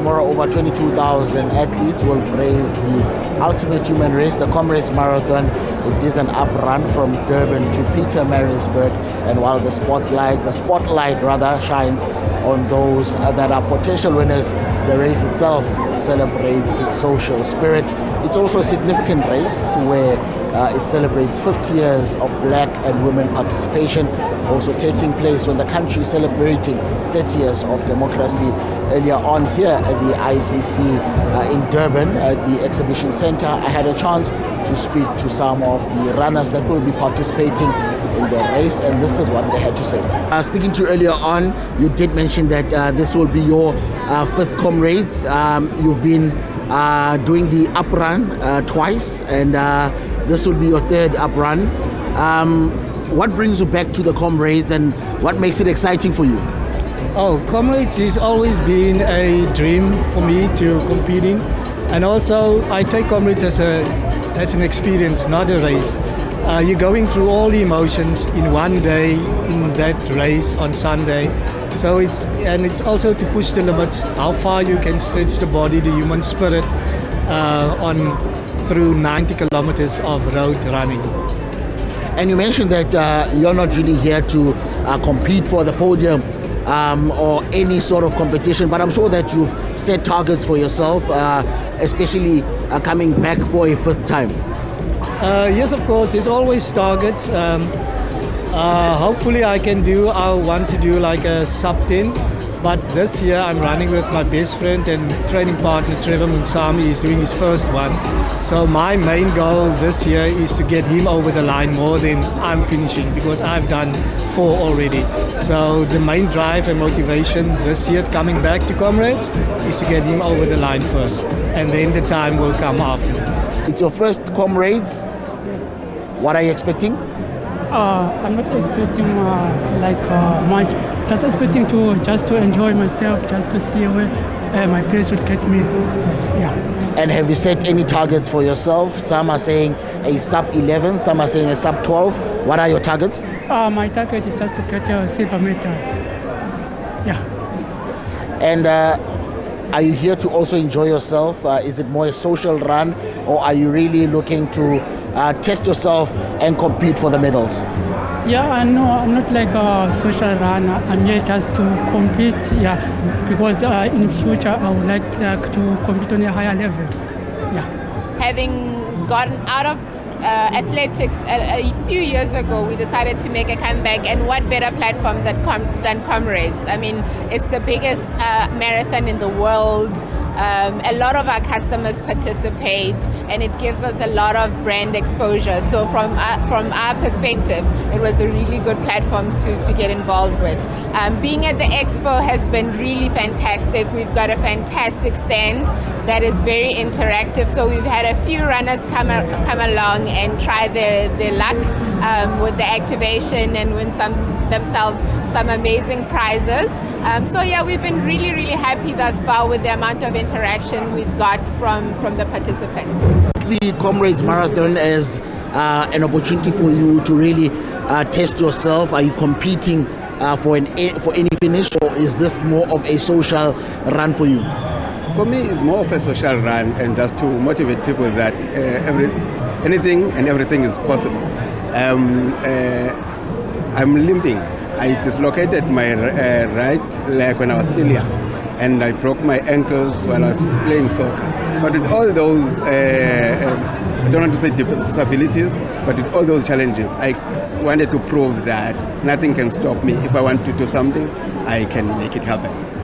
tomorrow, over 22,000 athletes will brave the ultimate human race, the Comrades Marathon. It is an up run from Durban to Pietermaritzburg, and while the spotlight shines on those that are potential winners, the race itself celebrates its social spirit. It's also a significant race where it celebrates 50 years of black and women participation, also taking place when the country is celebrating 30 years of democracy. Earlier on here at the ICC in Durban, at the exhibition center, I had a chance to speak to some of the runners that will be participating in the race, and this is what they had to say. Speaking to you earlier on, you did mention that this will be your fifth Comrades. You've been doing the up run twice, and this will be your third up run. What brings you back to the Comrades, and what makes it exciting for you? Oh, Comrades has always been a dream for me to compete in, and also I take Comrades as an experience, not a race. You're going through all the emotions in one day in that race on Sunday. So it's also to push the limits, how far you can stretch the body, the human spirit through 90 kilometers of road running. And you mentioned that you're not really here to compete for the podium or any sort of competition, but I'm sure that you've set targets for yourself, especially coming back for a fifth time. Yes, of course, there's always targets. Hopefully I want to do like a sub 10, but this year I'm running with my best friend and training partner Trevor Munsami. He's doing his first one. So my main goal this year is to get him over the line more than I'm finishing, because I've done 4 already. So the main drive and motivation this year coming back to Comrades is to get him over the line first, and then the time will come afterwards. It's your first Comrades. Yes. What are you expecting? I'm not expecting much. Just expecting to enjoy myself, just to see where my pace would get me. Yes, yeah. And have you set any targets for yourself? Some are saying a sub 11, some are saying a sub 12. What are your targets? My target is just to get a silver medal. Yeah. And are you here to also enjoy yourself? Is it more a social run, or are you really looking to test yourself and compete for the medals? Yeah, no, I'm not like a social runner. I'm here just to compete, yeah, because in future I would like to compete on a higher level. Yeah. Having gotten out of athletics a few years ago, we decided to make a comeback, and what better platform than Comrades? I mean, it's the biggest marathon in the world. A lot of our customers participate, and it gives us a lot of brand exposure. So from our perspective, it was a really good platform to get involved with. Being at the expo has been really fantastic. We've got a fantastic stand that is very interactive. So we've had a few runners come along and try their luck with the activation and win themselves some amazing prizes. So yeah, we've been really, really happy thus far with the amount of interaction we've got from the participants. The Comrades Marathon as an opportunity for you to really test yourself. Are you competing for any finish, or is this more of a social run for you? For me, it's more of a social run, and just to motivate people that anything and everything is possible. I'm limping. I dislocated my right leg when I was still young, and I broke my ankles while I was playing soccer. But with all those, I don't want to say disabilities, but with all those challenges, I wanted to prove that nothing can stop me. If I want to do something, I can make it happen.